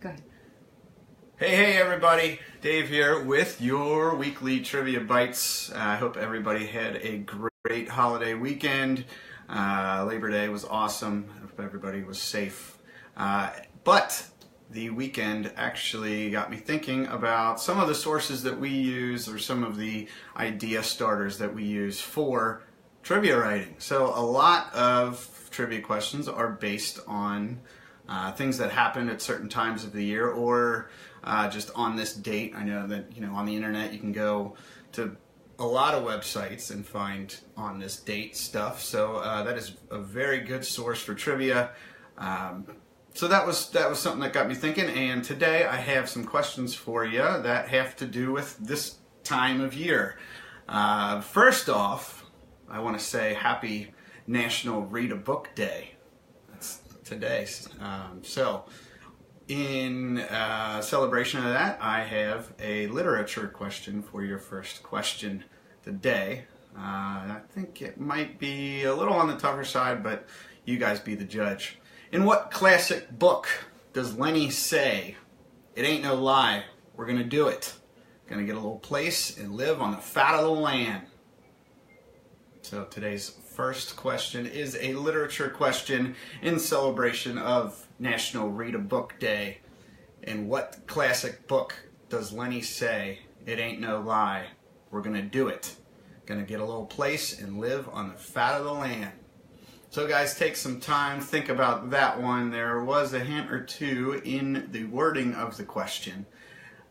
Go ahead. Hey everybody, Dave here with your weekly Trivia Bites. I hope everybody had a great holiday weekend. Labor Day was awesome. I hope everybody was safe. But the weekend actually got me thinking about some of the sources that we use, or some of the idea starters that we use for trivia writing. So a lot of trivia questions are based on things that happened at certain times of the year, or just on this date. I know that, on the internet you can go to a lot of websites and find on this date stuff. So that is a very good source for trivia. So that was something that got me thinking. And today I have some questions for you that have to do with this time of year. First off, I want to say happy National Read a Book Day. That's today. So in celebration of that, I have a literature question for your first question today. I think it might be a little on the tougher side, but you guys be the judge. In what classic book does Lenny say, "It ain't no lie, we're gonna do it. Gonna get a little place and live on the fat of the land"? So today's first question is a literature question in celebration of National Read a Book Day. In what classic book does Lenny say, "It ain't no lie, we're gonna do it. Gonna get a little place and live on the fat of the land"? So guys, take some time, think about that one. There was a hint or two in the wording of the question.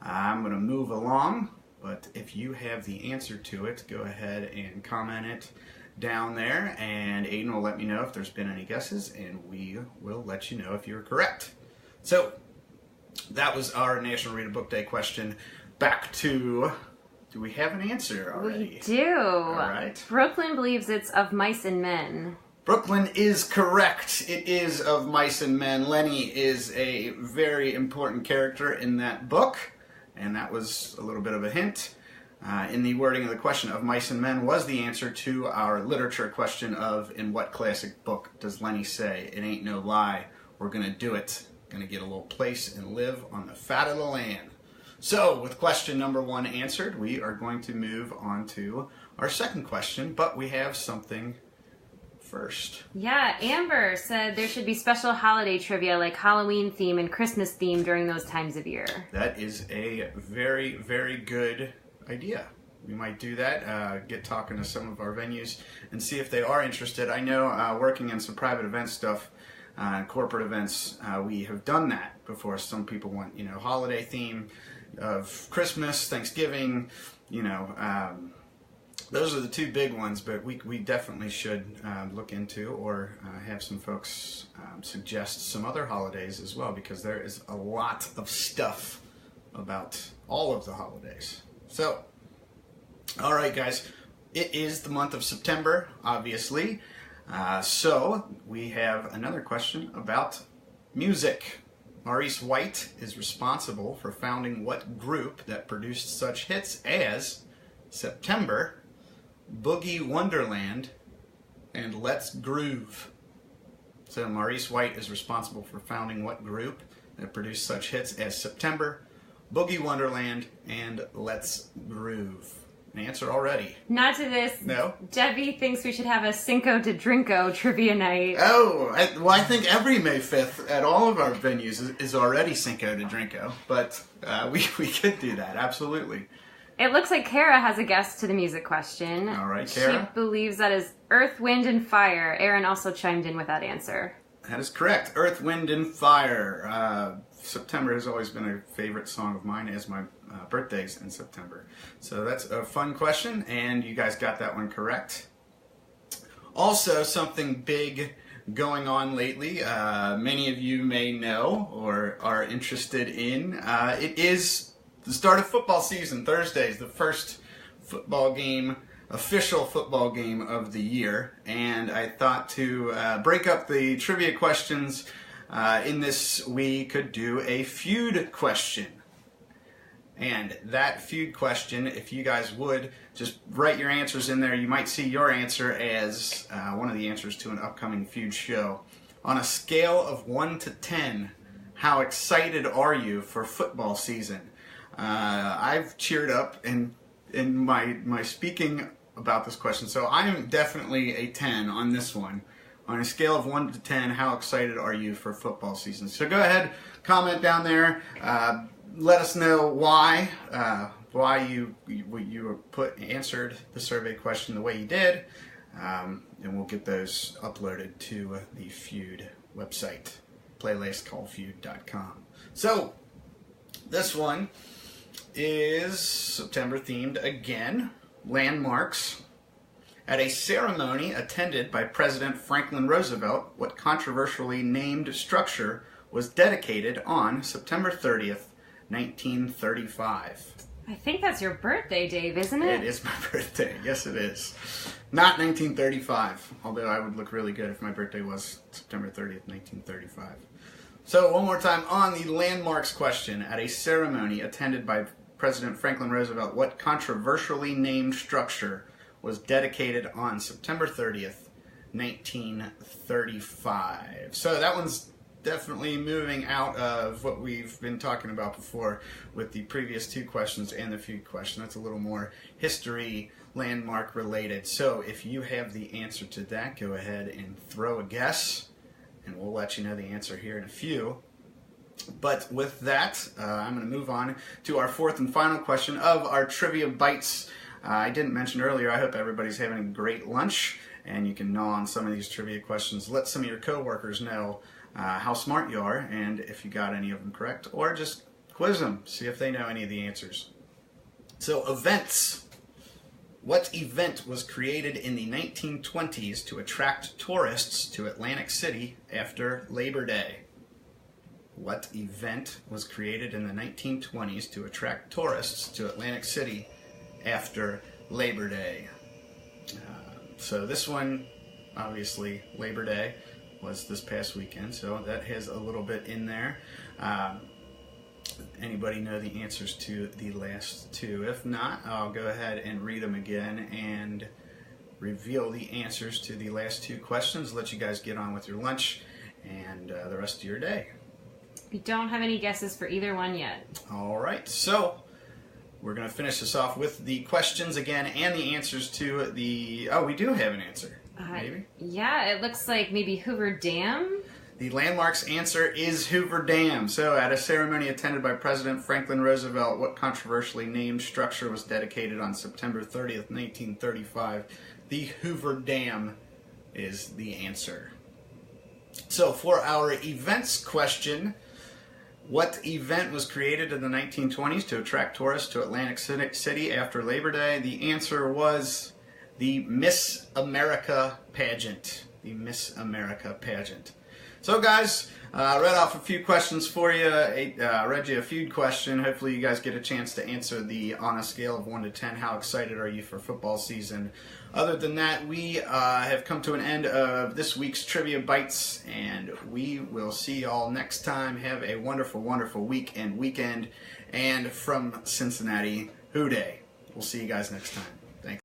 I'm going to move along, but if you have the answer to it, go ahead and comment it down there, and Aiden will let me know if there's been any guesses, and we will let you know if you're correct. So that was our National Read a Book Day question. Back to, do we have an answer already? We do. All right. Brooklyn believes it's Of Mice and Men. Brooklyn is correct. It is Of Mice and Men. Lenny is a very important character in that book, and that was a little bit of a hint. In the wording of the question, Of Mice and Men was the answer to our literature question of, in what classic book does Lenny say, "It ain't no lie, we're gonna do it. Gonna get a little place and live on the fat of the land"? So, with question number one answered, we are going to move on to our second question, but we have something first. Yeah, Amber said there should be special holiday trivia like Halloween theme and Christmas theme during those times of year. That is a very, very good idea. We might do that, get talking to some of our venues and see if they are interested. I know working in some private event stuff, corporate events, we have done that before. Some people want, holiday theme of Christmas, Thanksgiving, those are the two big ones, but we definitely should look into or have some folks suggest some other holidays as well, because there is a lot of stuff about all of the holidays. So, all right, guys, it is the month of September, obviously. So we have another question about music. Maurice White is responsible for founding what group that produced such hits as September, Boogie Wonderland, and Let's Groove? So Maurice White is responsible for founding what group that produced such hits as September, Boogie Wonderland, and Let's Groove? An answer already? Not to this. No? Debbie thinks we should have a Cinco de Drinko trivia night. Oh, I think every May 5th at all of our venues is already Cinco de Drinko, but we could do that, absolutely. It looks like Kara has a guess to the music question. All right, Kara. She believes that is Earth, Wind, and Fire. Aaron also chimed in with that answer. That is correct. Earth, Wind, and Fire. September has always been a favorite song of mine, as my birthday's in September. So that's a fun question, and you guys got that one correct. Also, something big going on lately, many of you may know or are interested in. It is the start of football season. Thursday is the first football game, official football game of the year, and I thought to break up the trivia questions in this, we could do a feud question. And that feud question, if you guys would just write your answers in there, you might see your answer as one of the answers to an upcoming feud show. On a scale of 1 to 10, how excited are you for football season? I've cheered up in my speaking about this question, so I am definitely a 10 on this one. On a scale of 1 to 10, how excited are you for football season? So go ahead, comment down there. Let us know why you answered the survey question the way you did, and we'll get those uploaded to the Feud website, playlistcallfeud.com. So this one is September themed again. Landmarks. At a ceremony attended by President Franklin Roosevelt, what controversially named structure was dedicated on September 30th, 1935? I think that's your birthday, Dave, isn't it? It is my birthday. Yes, it is. Not 1935, although I would look really good if my birthday was September 30th, 1935. So one more time on the landmarks question. At a ceremony attended by President Franklin Roosevelt, what controversially named structure was dedicated on September 30th, 1935. So that one's definitely moving out of what we've been talking about before with the previous two questions and the Feud question. That's a little more history, landmark related. So if you have the answer to that, go ahead and throw a guess, and we'll let you know the answer here in a few. But with that, I'm going to move on to our fourth and final question of our Trivia Bites. I didn't mention earlier, I hope everybody's having a great lunch and you can gnaw on some of these trivia questions. Let some of your coworkers know how smart you are and if you got any of them correct, or just quiz them, see if they know any of the answers. So, events. What event was created in the 1920s to attract tourists to Atlantic City after Labor Day? What event was created in the 1920s to attract tourists to Atlantic City after Labor Day? So this one, obviously, Labor Day was this past weekend, so that has a little bit in there. Anybody know the answers to the last two? If not, I'll go ahead and read them again and reveal the answers to the last two questions. Let you guys get on with your lunch and the rest of your day. We don't have any guesses for either one yet. All right, so we're going to finish this off with the questions again and the answers to the... Oh, we do have an answer. Maybe? Yeah, it looks like maybe Hoover Dam. The landmark's answer is Hoover Dam. So, at a ceremony attended by President Franklin Roosevelt, what controversially named structure was dedicated on September 30th, 1935? The Hoover Dam is the answer. So, for our events question... What event was created in the 1920s to attract tourists to Atlantic City after Labor Day? The answer was the Miss America pageant. The Miss America pageant. So guys, read off a few questions for you. Read you a Feud question. Hopefully you guys get a chance to answer the on a scale of 1 to 10. How excited are you for football season? Other than that, we have come to an end of this week's Trivia Bites, and we will see y'all next time. Have a wonderful, wonderful week and weekend. And from Cincinnati, Hoo Day. We'll see you guys next time.